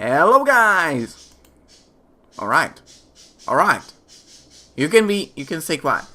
Hello guys! Alright. Alright. You can stay quiet.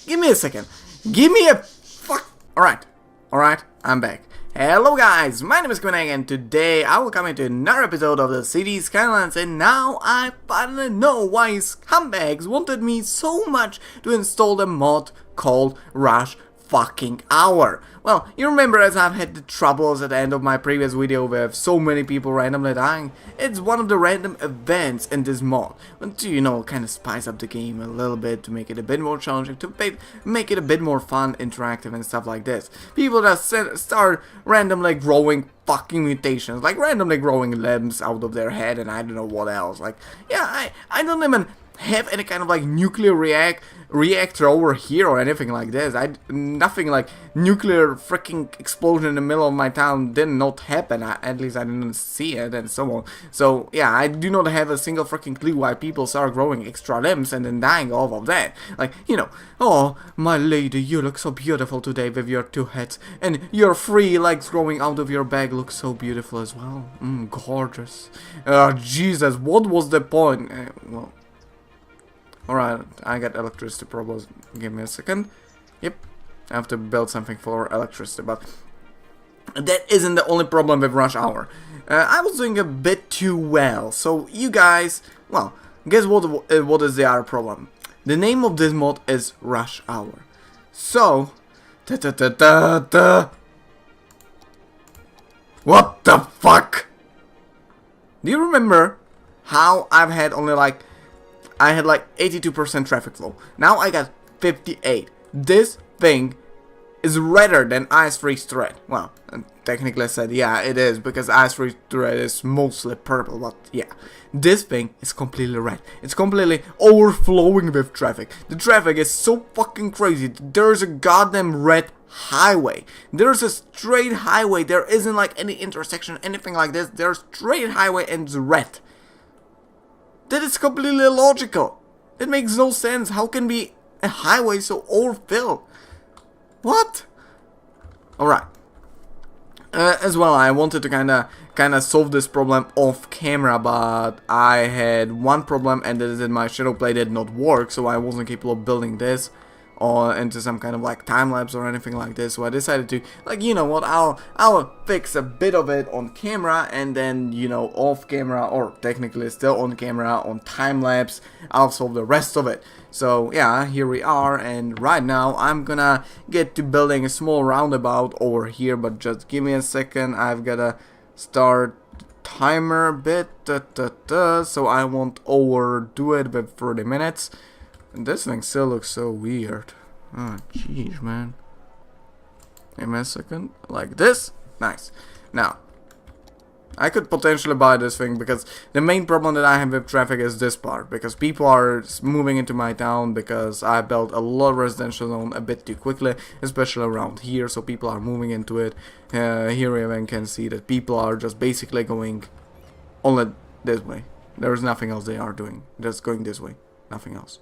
Give me a second. Give me a fuck. Alright. Alright, I'm back. Hello guys, my name is Kiminek and today I will come into another episode of the city Skylines, and now I finally know why scumbags wanted me so much to install the mod called Rush fucking Hour. Well, you remember, as I've had the troubles at the end of my previous video with so many people randomly dying. It's one of the random events in this mod, to, you know, kind of spice up the game a little bit, to make it a bit more challenging, to make it a bit more fun, interactive and stuff like this. People just start randomly growing fucking mutations, like randomly growing limbs out of their head and I don't know what else. Like, yeah, I don't even have any kind of like nuclear reactor over here or anything like this. Nothing like nuclear freaking explosion in the middle of my town did not happen. At least I didn't see it and so on. So yeah, I do not have a single freaking clue why people start growing extra limbs and then dying off of that. Like, you know, oh my lady, you look so beautiful today with your two heads, and your 3 legs growing out of your back look so beautiful as well. Gorgeous. Jesus, what was the point? Well, alright, I got electricity problems. Give me a second. Yep, I have to build something for electricity, but that isn't the only problem with Rush Hour. I was doing a bit too well, so you guys, well, guess what is the other problem? The name of this mod is Rush Hour. So, what the fuck? Do you remember how I've had only like I had like 82% traffic flow. Now I got 58. This thing is redder than Ice Freeze Thread. Well, technically I said yeah, it is, because Ice Freeze Thread is mostly purple, but yeah. This thing is completely red. It's completely overflowing with traffic. The traffic is so fucking crazy. There's a goddamn red highway. There's a straight highway. There isn't like any intersection, anything like this. There's straight highway and it's red. That is completely illogical. It makes no sense. How can be a highway so overfilled? What? Alright. As well, I wanted to kinda solve this problem off camera, but I had one problem, and that is that my shadow play did not work, so I wasn't capable of building this or into some kind of like time lapse or anything like this. So I decided to, like, you know what, I'll fix a bit of it on camera, and then, you know, off camera, or technically still on camera, on time lapse, I'll solve the rest of it. So yeah, here we are, and right now I'm gonna get to building a small roundabout over here, but just give me a second. I've gotta start timer a bit, so I won't overdo it with 30 minutes. And this thing still looks so weird. Oh, jeez, man. Give me a second. Like this. Nice. Now, I could potentially buy this thing, because the main problem that I have with traffic is this part. Because people are moving into my town, because I built a lot of residential zone a bit too quickly, especially around here. So people are moving into it. Here you even can see that people are just basically going only this way. There's nothing else they are doing. Just going this way. Nothing else.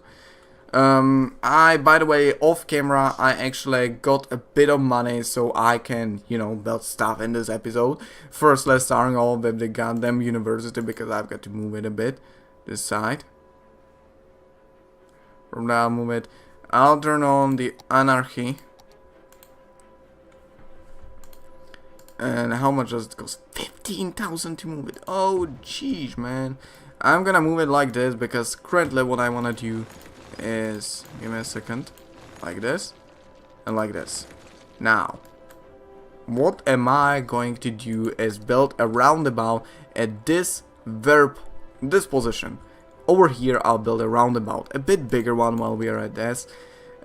By the way, off camera, I actually got a bit of money so I can, you know, build stuff in this episode. First, let's start off with the goddamn university, because I've got to move it a bit. This side. From there, I'll move it. I'll turn on the anarchy. And how much does it cost? 15,000 to move it. Oh, jeez, man. I'm gonna move it like this, because currently what I wanna do is, give me a second, like this and like this. Now, what am I going to do is build a roundabout at this position. Over here I'll build a roundabout, a bit bigger one while we are at this.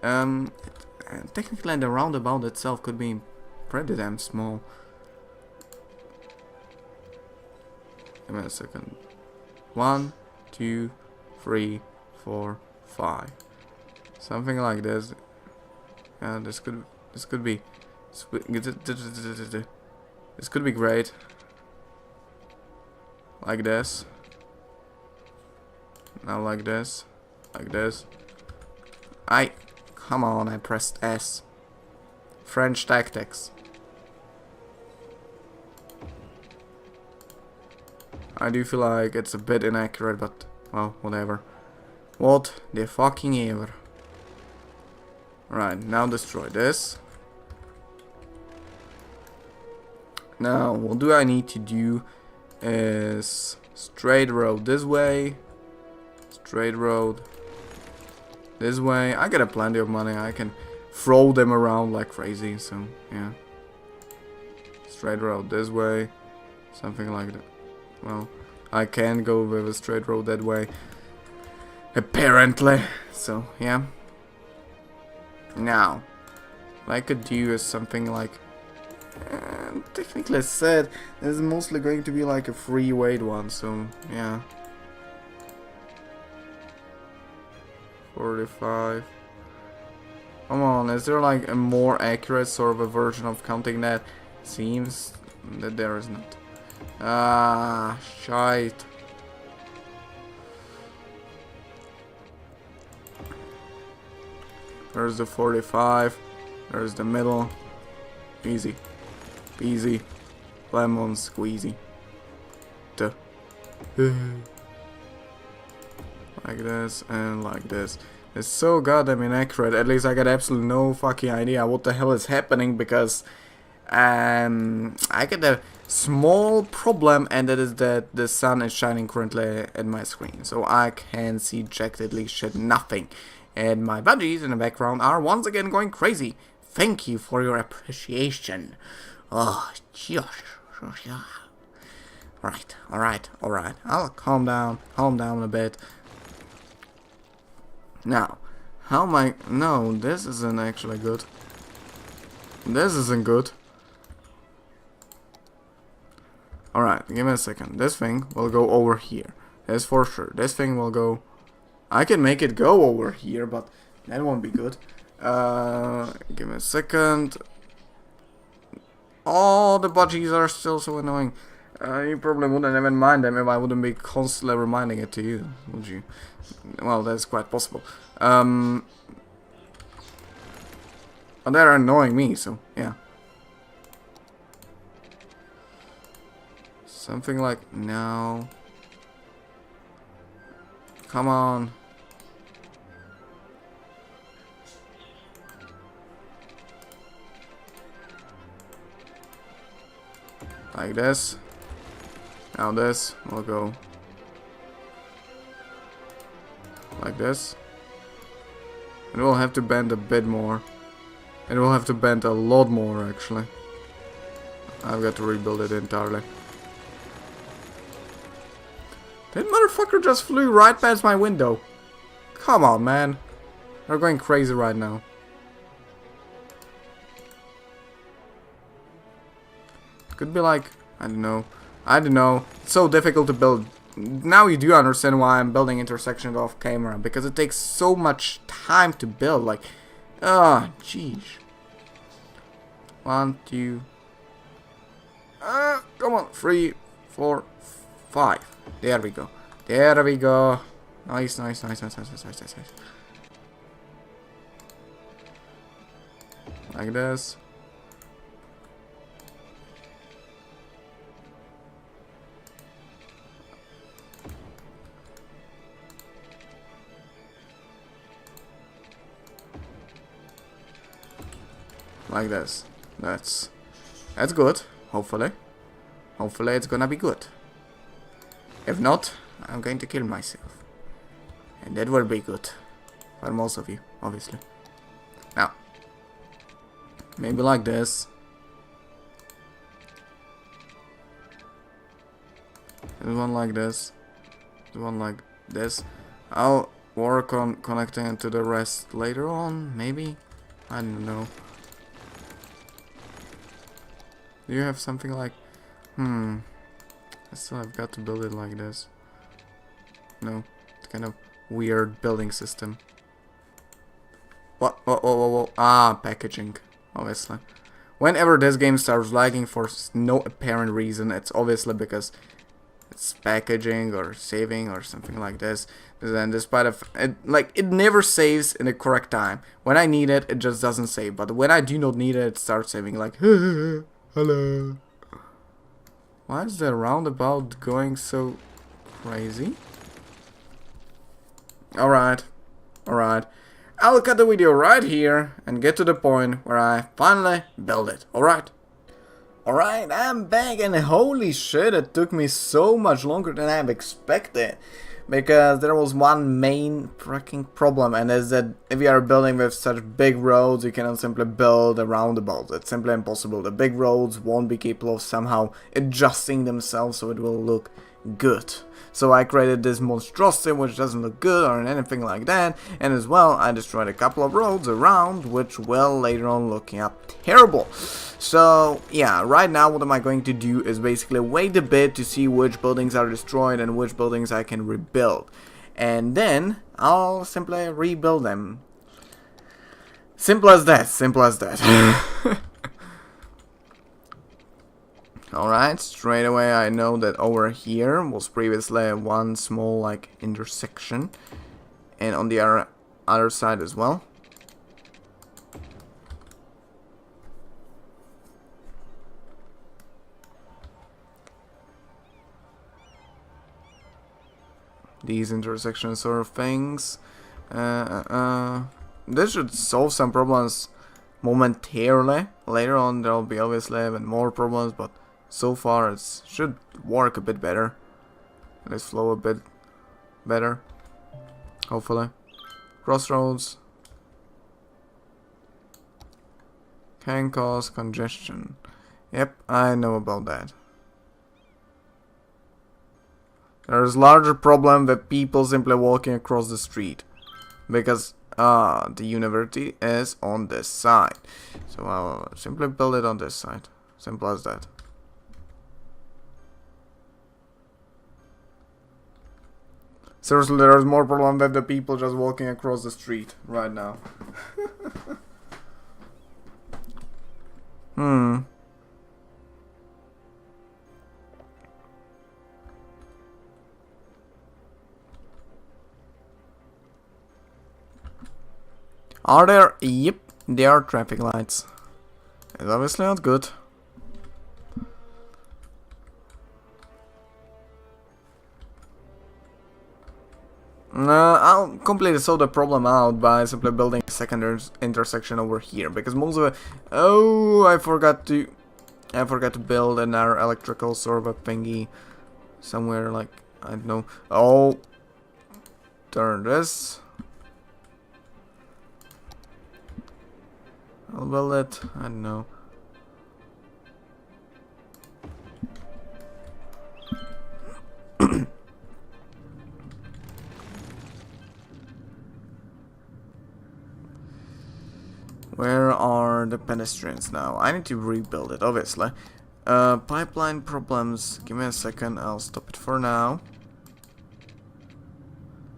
Technically the roundabout itself could be pretty damn small. Give me a second. 1, 2, 3, 4, 5, something like this. Yeah, this could be great. Like this. Now like this. Like this. Come on, I pressed S. French tactics. I do feel like it's a bit inaccurate, but, well, whatever. What the fucking ever. Right, now destroy this. Now, what do I need to do is straight road this way. Straight road this way. I got plenty of money. I can throw them around like crazy, so, yeah. Straight road this way. Something like that. Well, I can go with a straight road that way. Apparently. So, yeah. Now, what I could do is something like... technically said, this is mostly going to be like a free weight one, so, yeah. 45. Come on, is there like a more accurate sort of a version of counting that? Seems that there is not. Ah, shite. There's the 45. There's the middle. Easy. Easy. Lemon squeezy. Duh. Like this and like this. It's so goddamn inaccurate. At least I got absolutely no fucking idea what the hell is happening, because I get a small problem, and that is that the sun is shining currently at my screen, so I can see jackedly shit nothing, and my budgies in the background are once again going crazy. Thank you for your appreciation. Oh, alright. I'll calm down a bit. Now, how am I... No, this isn't actually good. This isn't good. Alright, give me a second. This thing will go over here. That's for sure. This thing will go... I can make it go over here, but that won't be good. Give me a second. Oh, the budgies are still so annoying. You probably wouldn't even mind them if I wouldn't be constantly reminding it to you, would you? Well, that's quite possible. But they're annoying me, so yeah. Something like no. Come on. Like this. Now this will go like this. It will have to bend a bit more. It will have to bend a lot more, actually. I've got to rebuild it entirely. That motherfucker just flew right past my window. Come on, man. They're going crazy right now. Could be like, I don't know. It's so difficult to build. Now you do understand why I'm building intersections off camera, because it takes so much time to build. Like, jeez. 1, 2. Come on. 3, 4, 5. There we go. There we go. Nice. Like this. Like this. That's good. Hopefully it's gonna be good. If not, I'm going to kill myself, and that will be good for most of you, obviously. Now, maybe like this. And one like this. One like this. I'll work on connecting it to the rest later on, maybe. I don't know. Do you have something like... I still have got to build it like this. No, it's kind of weird building system. What? Whoa. Ah, packaging, obviously. Whenever this game starts lagging for no apparent reason, it's obviously because it's packaging or saving or something like this. And then despite of it, it never saves in the correct time. When I need it, it just doesn't save. But when I do not need it, it starts saving like hello. Why is the roundabout going so crazy? Alright, alright. I'll cut the video right here and get to the point where I finally build it, alright? Alright, I'm back and holy shit, it took me so much longer than I've expected. Because there was one main freaking problem, and is that if you are building with such big roads, you cannot simply build a roundabout. It's simply impossible. The big roads won't be capable of somehow adjusting themselves so it will look good. So I created this monstrosity which doesn't look good or anything like that, and as well I destroyed a couple of roads around which will later on look terrible. So yeah, right now what am I going to do is basically wait a bit to see which buildings are destroyed and which buildings I can rebuild, and then I'll simply rebuild them. Simple as that, simple as that. Alright, straight away I know that over here was previously one small like intersection, and on the other side as well. These intersection sort of things. This should solve some problems momentarily. Later on there will be obviously even more problems, but so far it should work a bit better. Let's flow a bit better, hopefully. Crossroads can cause congestion. Yep, I know about that. There's larger problem with people simply walking across the street, because the university is on this side. So I'll simply build it on this side. Simple as that. Seriously, there's more problem than the people just walking across the street right now. Are there? Yep, there are traffic lights. It's obviously not good. I'll completely solve the problem out by simply building a second intersection over here, because most of it. Oh, I forgot to build another electrical sort of a thingy somewhere, like I don't know. Oh, turn this. I'll build it. I don't know. Where are the pedestrians now? I need to rebuild it, obviously. Pipeline problems. Give me a second. I'll stop it for now.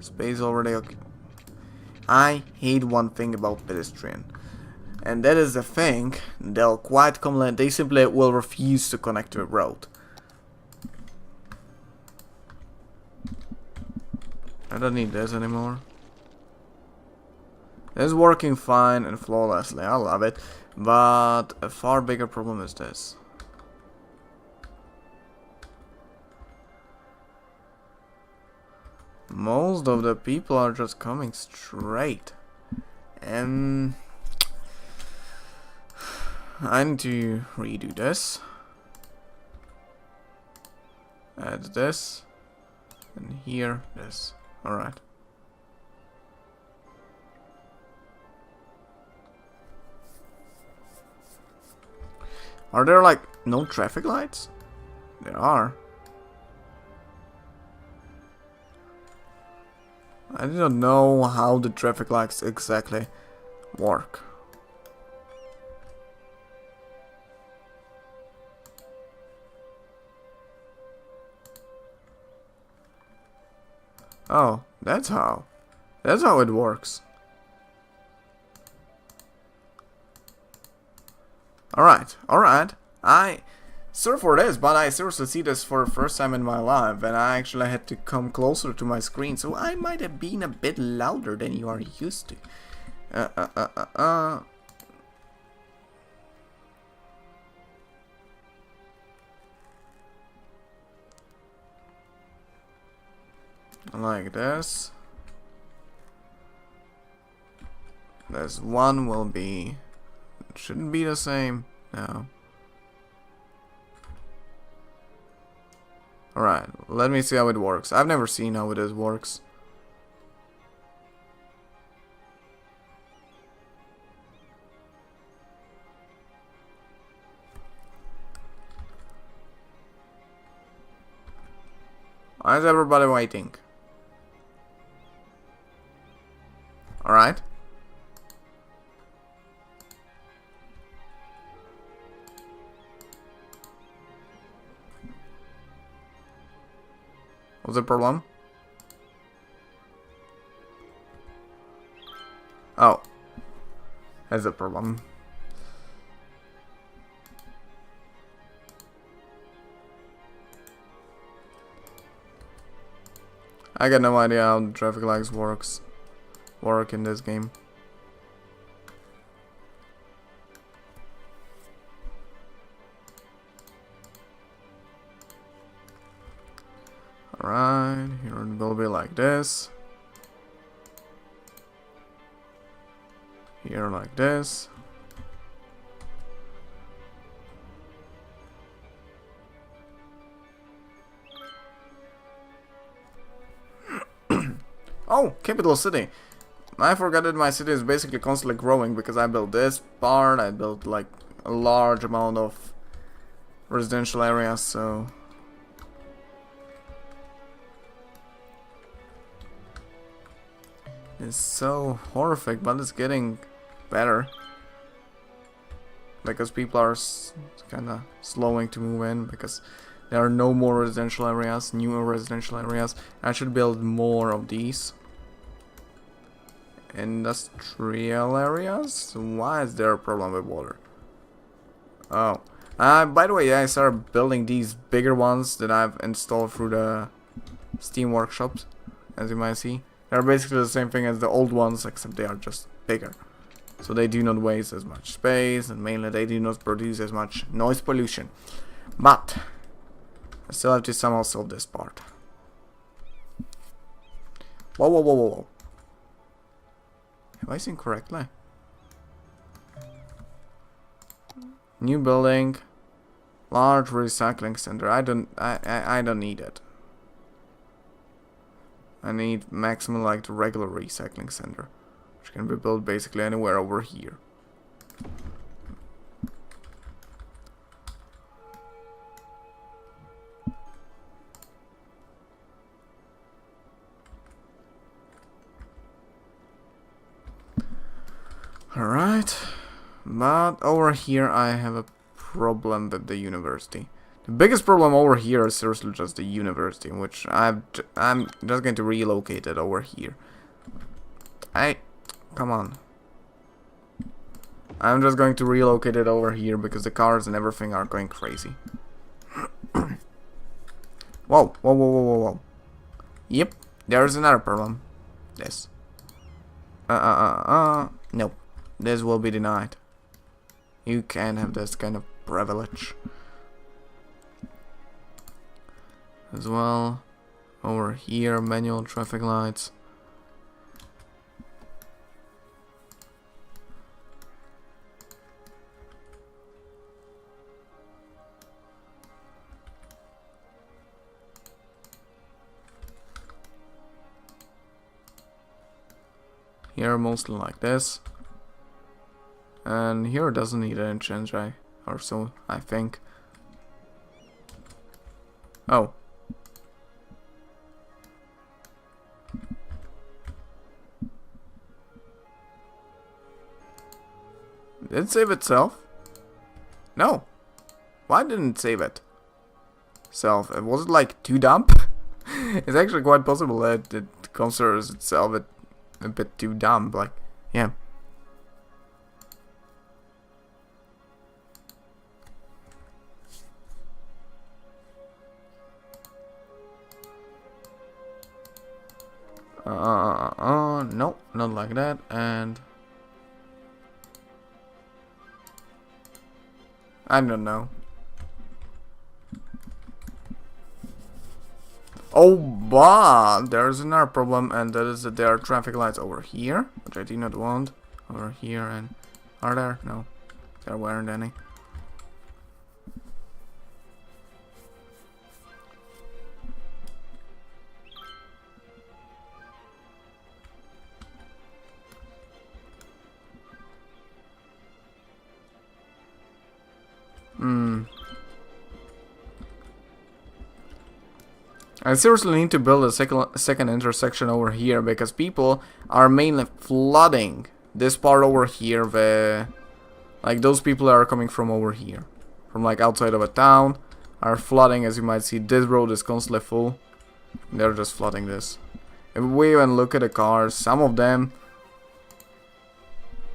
Space already okay. I hate one thing about pedestrian, and that is the thing. They'll quite commonly. They simply will refuse to connect to a road. I don't need this anymore. It's working fine and flawlessly, I love it, but a far bigger problem is this. Most of the people are just coming straight, and I need to redo this, add this, and here this. Alright. Are there like no traffic lights? There are. I do not know how the traffic lights exactly work. Oh, that's how. That's how it works. Alright, alright. Sorry for this, but I seriously see this for the first time in my life, and I actually had to come closer to my screen, so I might have been a bit louder than you are used to. like this. This one will be, it shouldn't be the same. No. Alright, let me see how it works. I've never seen how it works. Why is everybody waiting? Alright. What's the problem? Oh. That's a problem. I got no idea how the traffic lights work in this game. Alright, here it will be like this. Here like this. Oh, capital city. I forgot that my city is basically constantly growing because I built this part, I built like a large amount of residential areas, so it's so horrific, but it's getting better because people are kind of slowing to move in because there are no more residential areas, newer residential areas. I should build more of these industrial areas. Why is there a problem with water? Oh, by the way, I started building these bigger ones that I've installed through the Steam workshops, as you might see. They're basically the same thing as the old ones, except they are just bigger. So they do not waste as much space, and mainly they do not produce as much noise pollution. But I still have to somehow solve this part. Whoa, whoa, whoa, whoa, whoa. Have I seen correctly? New building. Large recycling center. I don't need it. I need maximum like the regular recycling center, which can be built basically anywhere over here. Alright, but over here I have a problem with the university. The biggest problem over here is seriously just the university, which I'm just going to relocate it over here. Come on. I'm just going to relocate it over here because the cars and everything are going crazy. Whoa, whoa, whoa, whoa, whoa, whoa. Yep, there's another problem. This. Nope. This will be denied. You can't have this kind of privilege. As well, over here, manual traffic lights. Here, mostly like this. And here it doesn't need any change, or so I think. Oh. Did it save itself? No. Why didn't it save it? Was it like too dumb? It's actually quite possible that it considers itself a bit too dumb. Like, yeah. No, not like that, and I don't know. Oh, but there's another problem, and that is that there are traffic lights over here, which I do not want. Over here, and are there? No, there weren't any. I seriously need to build a second intersection over here, because people are mainly flooding this part over here. Like those people that are coming from over here, from like outside of a town, are flooding. As you might see, this road is constantly full. They're just flooding this. If we even look at the cars, some of them,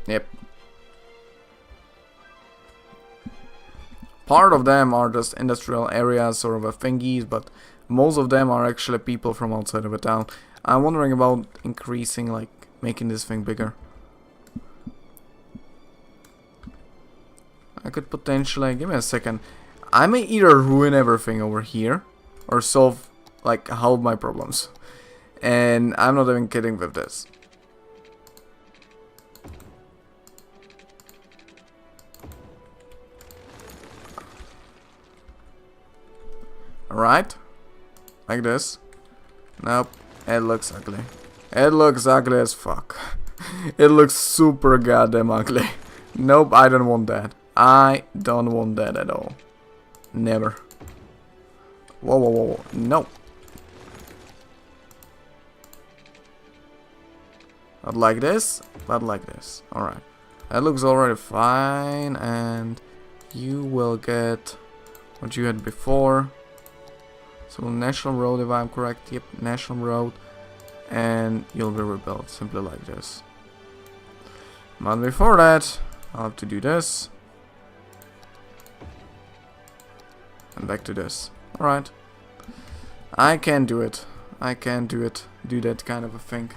yep, part of them are just industrial areas, sort of a thingies, but most of them are actually people from outside of a town. I'm wondering about increasing, like, making this thing bigger. I could potentially, give me a second. I may either ruin everything over here, or solve, like, help my problems. And I'm not even kidding with this. Alright. Like this. Nope. It looks ugly. It looks ugly as fuck. It looks super goddamn ugly. Nope, I don't want that. I don't want that at all. Never. Whoa, whoa, whoa, whoa. No. Not like this, but like this. Alright. That looks already fine, and you will get what you had before. So National Road, if I'm correct. Yep, National Road. And you'll be rebuilt, simply like this. But before that, I'll have to do this. And back to this. Alright. I can do it. I can do it. Do that kind of a thing.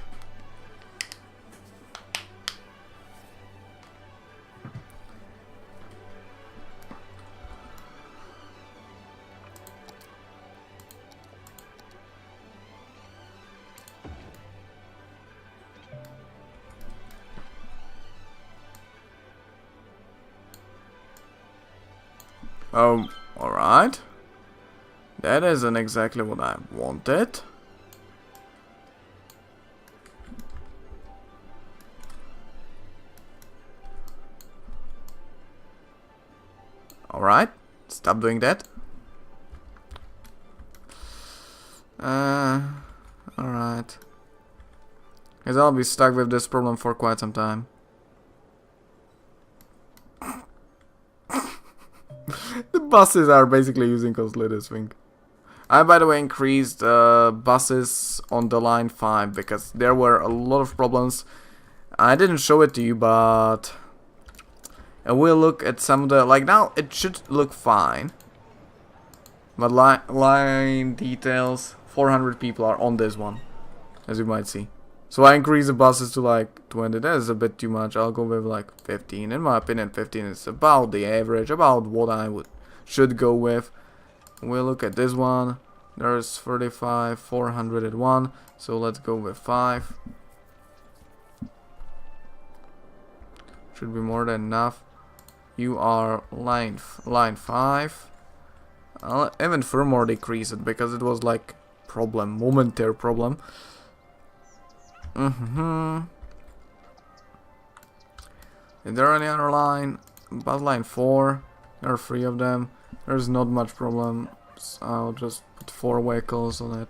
Alright. That isn't exactly what I wanted. Alright. Stop doing that. Alright. Because I'll be stuck with this problem for quite some time. The buses are basically using constantly this thing. I, by the way, increased buses on the line 5 because there were a lot of problems. I didn't show it to you, but we'll look at some of the, like, now it should look fine. But line details, 400 people are on this one, as you might see. So I increased the buses to like 20. That is a bit too much. I'll go with like 15. In my opinion, 15 is about the average, about what I should go with. We'll look at this one. There's 35, 401. So let's go with 5. Should be more than enough. You are line 5. I'll even furthermore decrease it because it was like momentary problem. Is there any other line? But line 4. There are 3 of them. There's not much problem. So I'll just put 4 vehicles on it.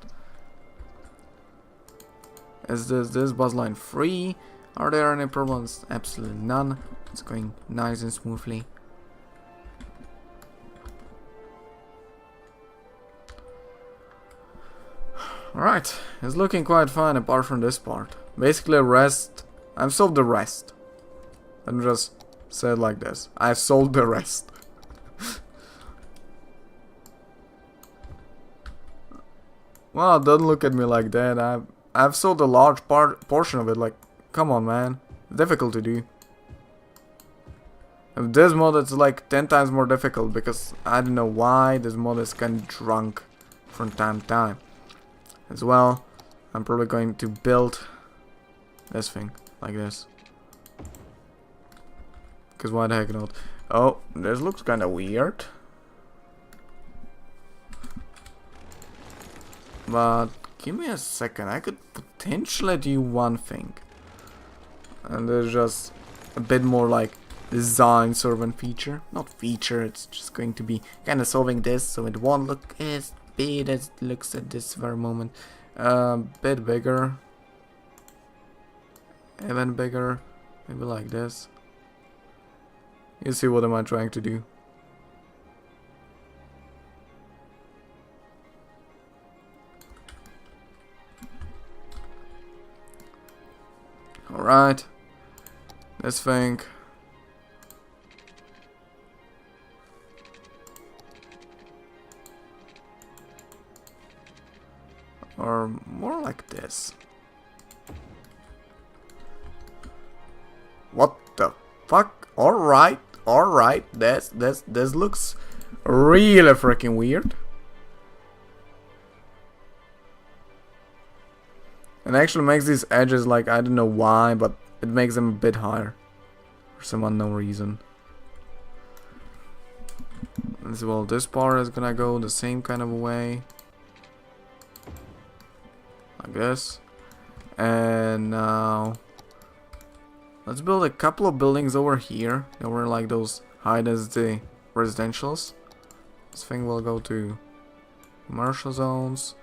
Is this bus line 3? Are there any problems? Absolutely none. It's going nice and smoothly. Alright, it's looking quite fine apart from this part. Basically rest, I've solved the rest. Let me just say it like this. I've solved the rest. Well, don't look at me like that. I've solved a large portion of it. Like, come on, man. It's difficult to do. With this mod, it's like 10 times more difficult because I don't know why this mod is kind of drunk from time to time. as well. I'm probably going to build this thing like this. Because why the heck not? Oh, this looks kind of weird. But give me a second. I could potentially do one thing. And there's just a bit more like design servant feature. Not feature, it's just going to be kind of solving this so it won't look as bad as it looks at this very moment. Bit bigger. Even bigger. Maybe like this. You see what am I trying to do? Alright. This thing. Or more like this. What the fuck? Alright, alright. This looks really freaking weird. It actually makes these edges like, I don't know why, but it makes them a bit higher. For some unknown reason. As well, this part is gonna go the same kind of way. Like this. And now let's build a couple of buildings over here. That were like those high density residentials. This thing will go to commercial zones.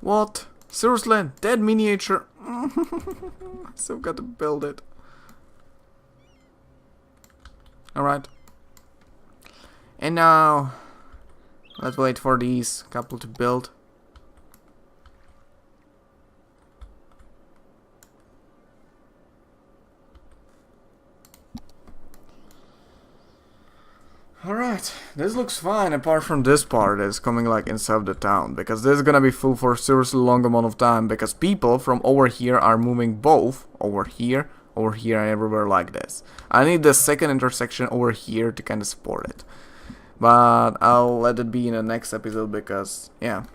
What? Seriously? Dead miniature? Still got to build it. Alright. And now, let's wait for these couple to build. Alright, this looks fine apart from this part that's coming like inside the town, because this is gonna be full for a seriously long amount of time, because people from over here are moving both over here, and everywhere like this. I need the second intersection over here to kind of support it. But I'll let it be in the next episode because, yeah.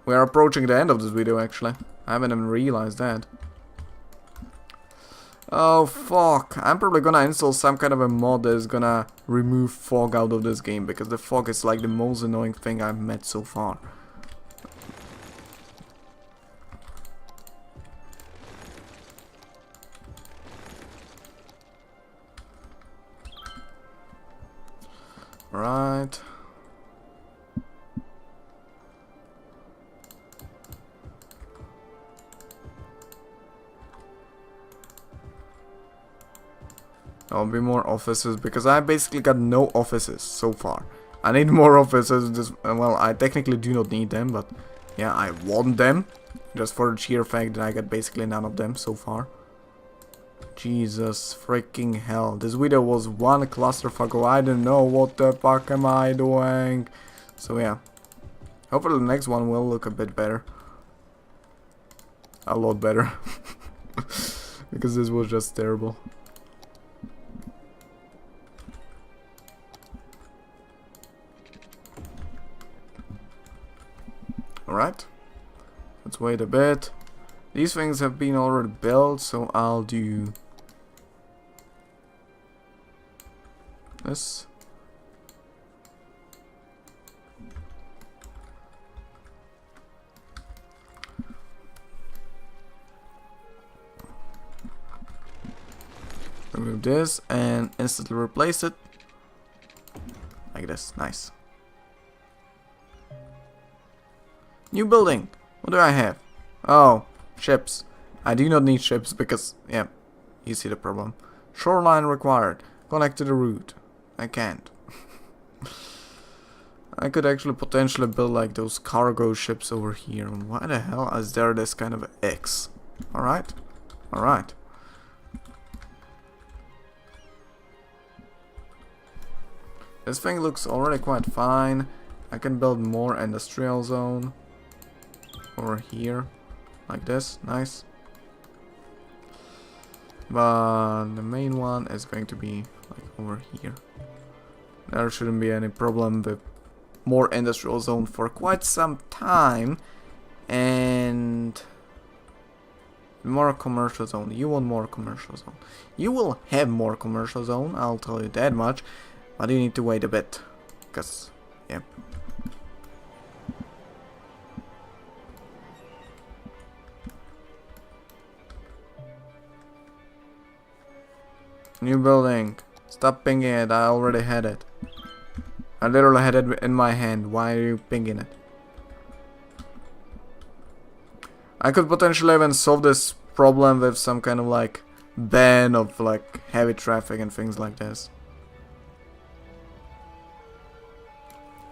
We are approaching the end of this video actually. I haven't even realized that. Oh fuck, I'm probably gonna install some kind of a mod that is gonna remove fog out of this game, because the fog is like the most annoying thing I've met so far. Right. There'll be more offices because I basically got no offices so far. I need more offices. Just, well, I technically do not need them, but yeah, I want them. Just for the sheer fact that I got basically none of them so far. Jesus freaking hell. This video was one clusterfuck. I don't know what the fuck am I doing. So yeah. Hopefully the next one will look a bit better. A lot better. Because this was just terrible. Alright, let's wait a bit. These things have been already built, so I'll do this. Remove this and instantly replace it. Like this, nice. New building. What do I have? Oh, ships. I do not need ships because, yeah, you see the problem. Shoreline required. Connect to the route. I can't. I could actually potentially build like those cargo ships over here. Why the hell is there this kind of X? Alright. Alright. This thing looks already quite fine. I can build more industrial zone over here, like this, nice. But the main one is going to be like over here. There shouldn't be any problem with more industrial zone for quite some time. And more commercial zone. You want more commercial zone. You will have more commercial zone, I'll tell you that much. But you need to wait a bit. Because, yeah. New building. Stop pinging it, I already had it. I literally had it in my hand. Why are you pinging it? I could potentially even solve this problem with some kind of like ban of like heavy traffic and things like this.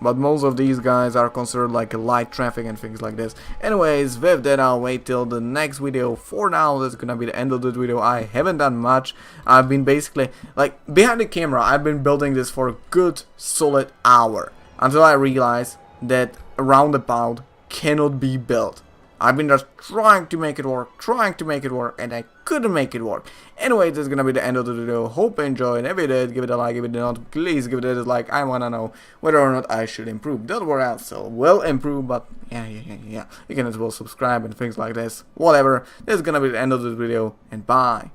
But most of these guys are considered like light traffic and things like this. Anyways, with that I'll wait till the next video. For now, that's gonna be the end of the video. I haven't done much. I've been basically, like, behind the camera, I've been building this for a good solid hour. Until I realized that a roundabout cannot be built. I've been just trying to make it work, and I couldn't make it work. Anyway, this is gonna be the end of the video. Hope you enjoyed. If you did, give it a like. If you did not, please give it a dislike. I wanna know whether or not I should improve. Don't worry, I still will improve, but yeah. You can as well subscribe and things like this. Whatever. This is gonna be the end of the video, and bye.